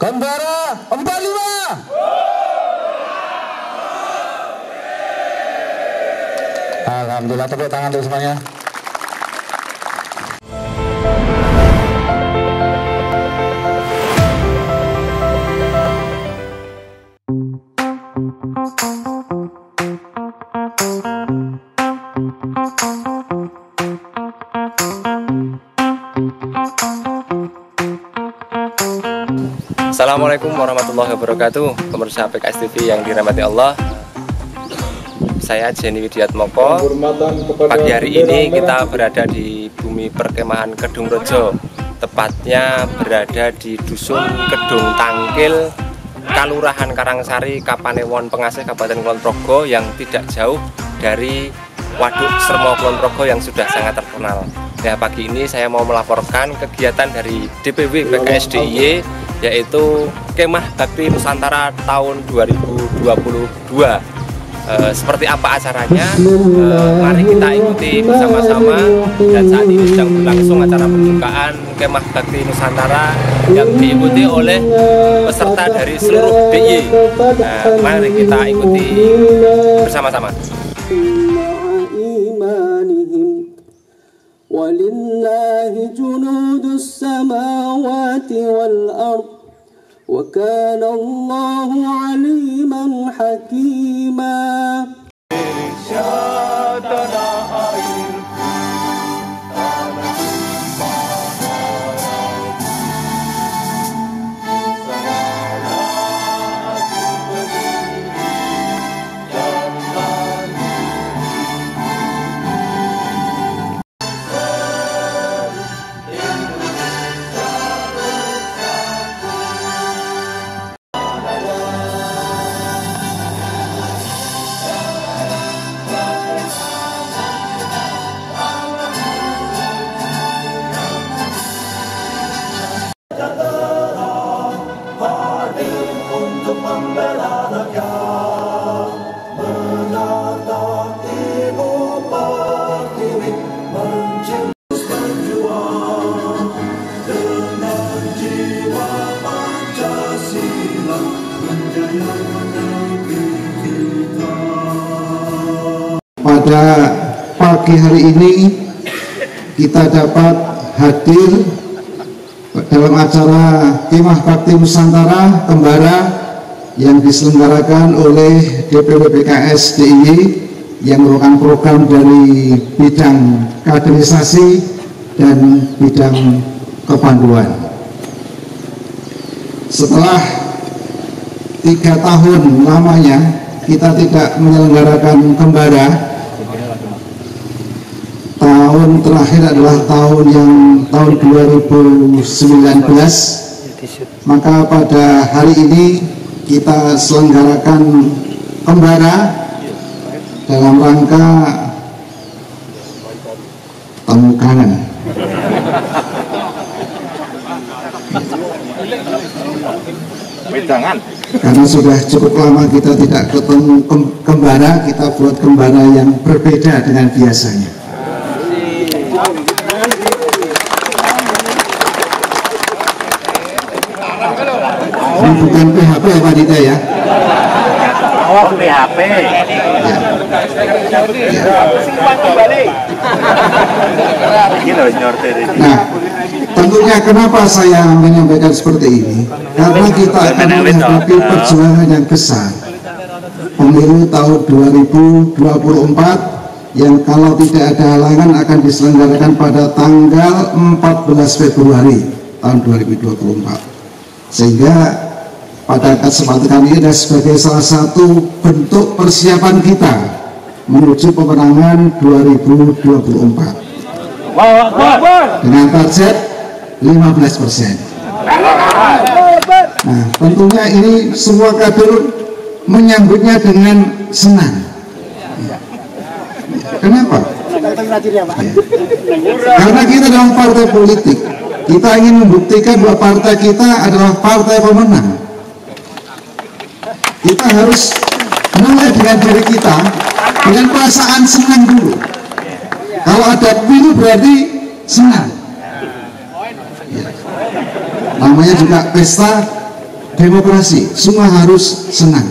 Kembara 45. Alhamdulillah, tepuk tangan untuk semuanya. Assalamualaikum warahmatullahi wabarakatuh. Pemirsa PKS TV yang dirahmati Allah, saya Jenny Widiatmoko. Pagi hari ini kita berada di bumi perkemahan Kedung Rejo, tepatnya berada di Dusun Kedung Tangkil, Kalurahan Karangsari, Kapanewon Pengasih, Kabupaten Kulon Progo, yang tidak jauh dari Waduk Sremo Kulon Progo yang sudah sangat terkenal. Ya, pagi ini saya mau melaporkan kegiatan dari DPW PKS DIY, yaitu Kemah Bakti Nusantara tahun 2022. Seperti apa acaranya? Mari kita ikuti bersama-sama. Dan saat ini sedang berlangsung acara pembukaan Kemah Bakti Nusantara yang diikuti oleh peserta dari seluruh DIY. Mari kita ikuti bersama-sama. Walillahi junudus samawati wal ard wa kana Allahu aliman hakima. Pada pagi hari ini kita dapat hadir dalam acara Kemah Bakti Nusantara Kembara yang diselenggarakan oleh DPW PKS DIY yang merupakan program dari bidang kaderisasi dan bidang kepanduan. Setelah 3 tahun lamanya kita tidak menyelenggarakan Kembara, tahun terakhir adalah tahun 2019, maka pada hari ini kita selenggarakan Kembara dalam rangka temu kangen. Karena sudah cukup lama kita tidak ketemu Kembara, kita buat Kembara yang berbeda dengan biasanya. Ini bukan PHP ya Pak Dita ya? Oh, PHP. Nah, tentunya kenapa saya menyampaikan seperti ini? Karena kita akan menghadapi perjuangan yang besar, pemilu tahun 2024 yang kalau tidak ada halangan akan diselenggarakan pada tanggal 14 Februari tahun 2024. Sehingga pada kesempatan ini adalah sebagai salah satu bentuk persiapan kita menuju pemenangan 2024 dengan target 15%. Nah, tentunya ini semua kader menyambutnya dengan senang. Kenapa? Karena kita dalam partai politik, kita ingin membuktikan bahwa partai kita adalah partai pemenang. Kita harus mulai dengan diri kita dengan perasaan senang dulu. Kalau ada pemilu berarti senang. Ya. Namanya juga pesta demokrasi, semua harus senang.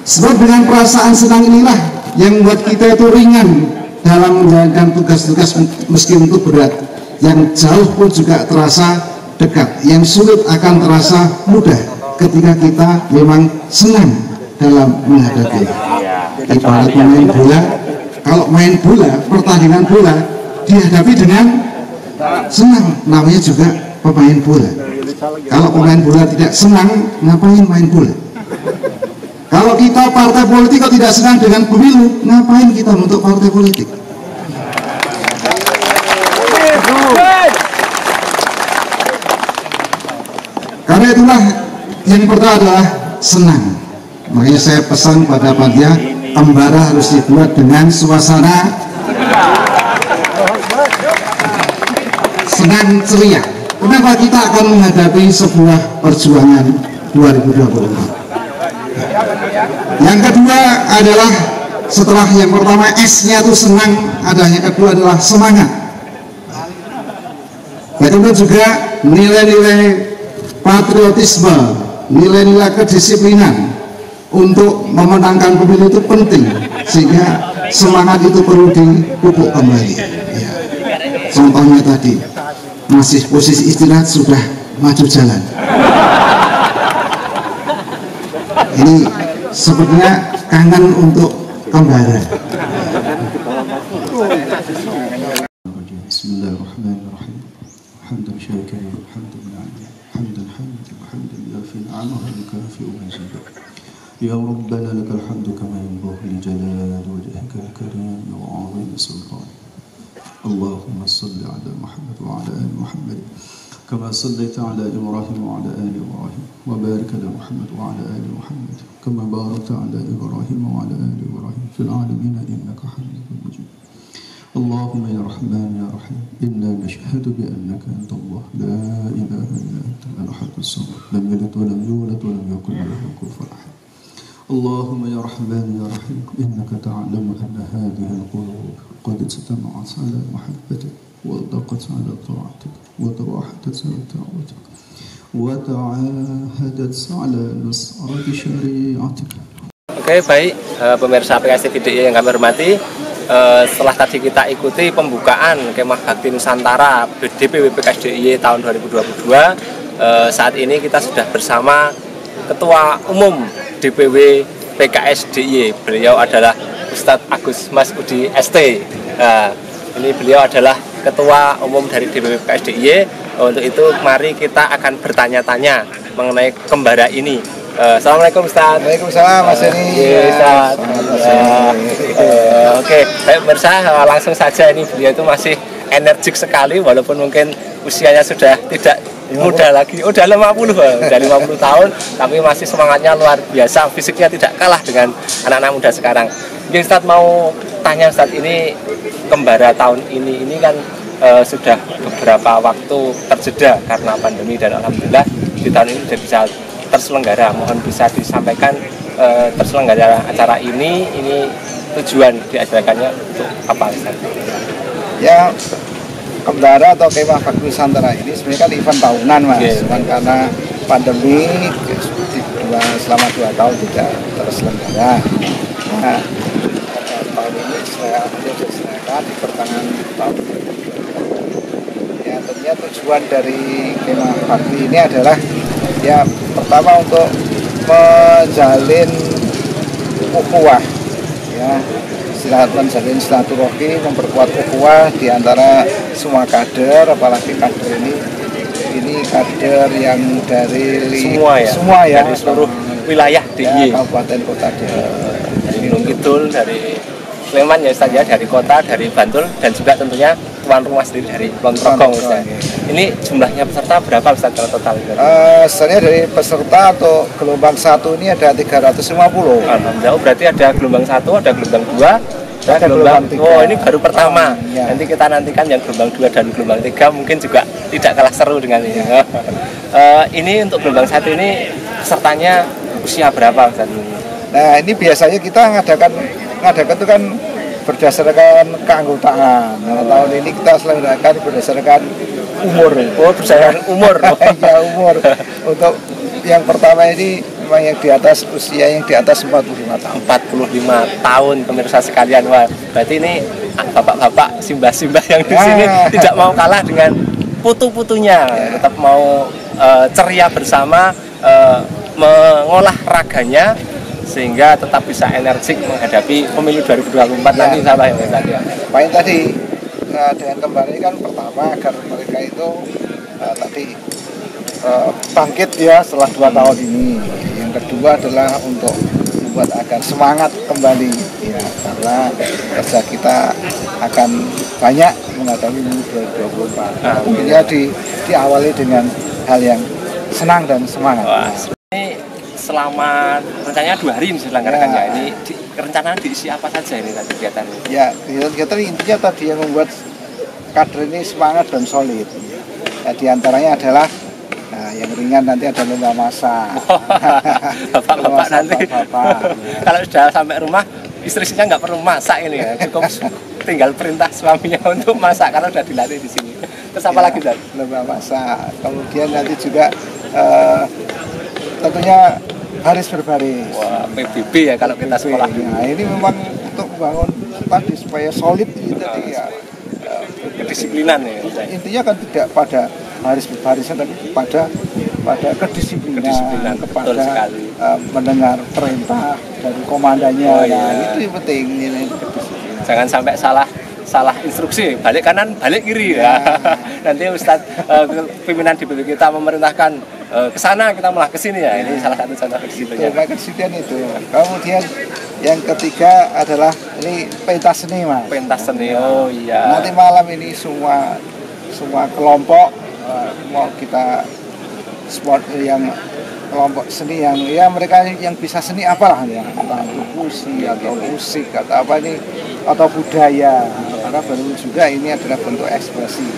Sebab dengan perasaan senang inilah yang membuat kita itu ringan dalam menjalankan tugas-tugas meski untuk berat. Yang jauh pun juga terasa dekat, yang sulit akan terasa mudah ketika kita memang senang dalam menghadapinya. Ibarat main bola, kalau main bola, pertandingan bola dihadapi dengan senang, namanya juga pemain bola. Kalau pemain bola tidak senang, ngapain main bola? Kalau kita partai politik kok tidak senang dengan pemilu, ngapain kita untuk partai politik? Karena itulah yang pertama adalah senang. Makanya saya pesan pada panitia, Kembara harus dibuat dengan suasana senang ceria. Kenapa kita akan menghadapi sebuah perjuangan 2024? Yang kedua adalah setelah yang pertama S-nya itu senang, yang kedua adalah semangat. Kemudian juga nilai-nilai patriotisme, nilai-nilai kedisiplinan untuk memenangkan pemilu itu penting, sehingga semangat itu perlu dipupuk kembali. Ya. Contohnya tadi, masih posisi istirahat sudah maju jalan. Ini sepertinya kangen untuk Kembara. Bismillahirrahmanirrahim. Hamdan syakiran, hamdan na'am, hamdan hamidan, hamdan yafi ni'amahu wa kafi'u mazidah. Ya Rabbana lakal hamdu kama yanbaghi li jalali wajhikal karim wa 'azimi sultanik. Allahumma shalli 'ala Muhammad wa 'ala ali Muhammad kama shallaita 'ala Ibrahim wa 'ala ali Ibrahim wa barik 'ala Muhammad wa 'ala ali Muhammad kama barakta 'ala Ibrahim wa 'ala ali Ibrahim fil 'alamin innaka Hamidum Majid. اللهم يا رحمن يا رحيم إنا نشهد بأنك أنت الله لا إله إلا أنت الأحد الصمد لم يلد ولم يولد ولم يكن له كفوا أحد. اللهم يا رحمن يا رحيم إنك تعلم أن هذه القلوب قد اجتمعت على محبتك وضاقت على طاعتك وتوحدت على دعوتك وتعاهدت على نصرة شريعتك. Oke, baik pemirsa PKS TV yang kami hormati. Setelah tadi kita ikuti pembukaan Kemah Bakti Nusantara DPW PKS DIY tahun 2022, saat ini kita sudah bersama Ketua Umum DPW PKS DIY. Beliau adalah Ustadz Agus Mas Udi ST. Ini beliau adalah Ketua Umum dari DPW PKS DIY. Untuk itu mari kita akan bertanya-tanya mengenai Kembara ini. Assalamualaikum Ustaz. Waalaikumsalam Mas Eni. Oke, baik pemirsa, langsung saja ini beliau itu masih energik sekali walaupun mungkin usianya sudah tidak muda lagi. Udah 50 tahun tapi masih semangatnya luar biasa, fisiknya tidak kalah dengan anak-anak muda sekarang. Jadi Ustaz mau tanya Ustaz, ini Kembara tahun ini kan sudah beberapa waktu terjeda karena pandemi dan alhamdulillah di tahun ini sudah bisa terselenggara. Mohon bisa disampaikan terselenggara acara ini tujuan diadakannya untuk apa? Ya, Kembara atau Kemah Bakti Nusantara ini sebenarnya kan event tahunan Mas. Cuman karena pandemi selama 2 tahun tidak terselenggara. Nah, tahun ini saya diselenggarakan di pertengahan tahun. Ya, tentunya tujuan dari Kemah Bakti ini adalah ya pertama untuk menjalin ukhuwah, ya, menjalin silaturahmi, memperkuat ukhuwah di antara semua kader, apalagi kader ini kader yang dari semua ya dari seluruh wilayah DIY, kabupaten kota dari Gunung Kidul, dari Sleman ya Ustaz ya, dari kota, dari Bantul, dan juga tentunya tuan rumah sendiri dari Lontrogong Ustaz. Ini jumlahnya peserta berapa Ustaz kalau total? Sebenarnya dari peserta atau gelombang 1 ini ada 350. Alhamdulillah, berarti ada gelombang 1, ada gelombang 2, ada gelombang 3. Oh, ini baru pertama. Ya. Nanti kita nantikan yang gelombang 2 dan gelombang 3 mungkin juga tidak kalah seru dengan ini. Ini untuk gelombang 1 ini pesertanya usia berapa Ustaz? Nah, ini biasanya kita ngadakan itu kan berdasarkan keanggotaan. Nah, tahun ini kita selenggarakan berdasarkan umur. Oh, persaingan umur. Ya umur. Untuk yang pertama ini memang yang di atas usia yang di atas 45 tahun. 45 tahun pemirsa sekalian. Wah, berarti ini bapak-bapak simbah-simbah yang di sini tidak mau kalah dengan putu-putunya, tetap mau ceria bersama, mengolah raganya sehingga tetap bisa energik menghadapi pemilu 2024 nanti, salah ya Mas tadi. Paling tadi dengan kembar ini kan pertama agar mereka itu tadi bangkit ya setelah 2 tahun ini. Yang kedua adalah untuk membuat agar semangat kembali ya, karena kerja kita akan banyak menghadapi pemilu 2024. Tentunya diawali dengan hal yang senang dan semangat. Wah, ini selama rencananya 2 hari ini diselenggarakannya. Ini rencana diisi apa saja ini kegiatan ini? Ya, kegiatan intinya tadi yang membuat kader ini semangat dan solid. Ya, di antaranya adalah yang ringan nanti ada lomba masak. Bapak-bapak nanti. Kalau sudah sampai rumah, istrinya nggak perlu masak ini ya, cukup tinggal perintah suaminya untuk masak karena sudah dilatih di sini. Terus apa lagi, Dad? Lomba masak. Kemudian nanti juga tentunya baris berbaris. Wah, PBB ya kalau kita sekolah. Nah, ini memang untuk membangun tadi supaya solid ini tadi ya. Kedisiplinan ya. Intinya kan tidak pada baris berbarisan tapi pada kedisiplinan kepada mendengar perintah dari komandannya. Oh, iya. Nah, itu yang penting ini kedisiplinan. Jangan sampai salah instruksi, balik kanan, balik kiri ya. Nanti Ustadz pimpinan DPP kita memerintahkan ke sana, kita malah ke sini ya. Ini salah satu contoh kedisiplinnya. Kedisiplinan itu. Kemudian yang ketiga adalah ini pentas seni, Mas. Pentas seni. Oh iya. Nanti malam ini semua kelompok mau kita sport yang kelompok seni yang ya mereka yang bisa seni apalah ya, entah itu puisi atau musik atau apa ini atau budaya, karena baru juga ini adalah bentuk ekspresi.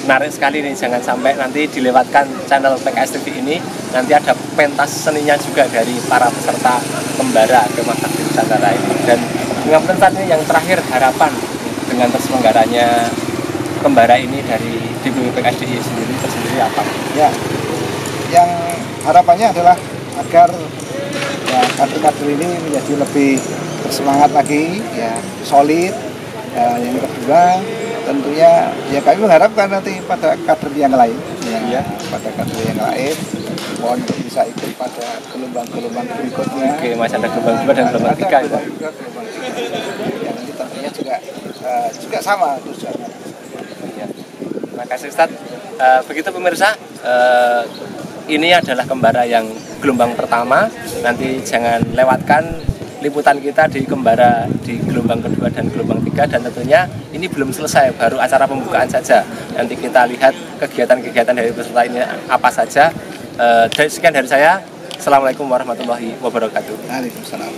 Menarik sekali nih, jangan sampai nanti dilewatkan channel PKS TV ini, nanti ada pentas seninya juga dari para peserta kembara Kemah Sakti Nusantara ini. Dan dengan pentas ini yang terakhir, harapan dengan terselenggaranya kembara ini dari DPP PKSDI tersendiri apa? Ya, yang harapannya adalah agar ya kader-kader ini menjadi lebih bersemangat lagi, ya solid. Yang kedua tentunya ya kami mengharapkan nanti pada kader yang lain, ya, pada kader yang lain mohon untuk bisa ikut pada gelombang-gelombang berikutnya. Oke, masih ada gelombang 2 dan gelombang 3 ya. Yang nanti tentunya juga sama tujuannya. Ya. Terima kasih Ustadz. Begitu pemirsa, ini adalah kembara yang gelombang pertama. Nanti jangan lewatkan liputan kita di kembara di gelombang kedua dan gelombang 3, dan tentunya ini belum selesai, baru acara pembukaan saja. Nanti kita lihat kegiatan-kegiatan dari peserta ini apa saja. Sekian dari saya. Assalamualaikum warahmatullahi wabarakatuh. Waalaikumsalam.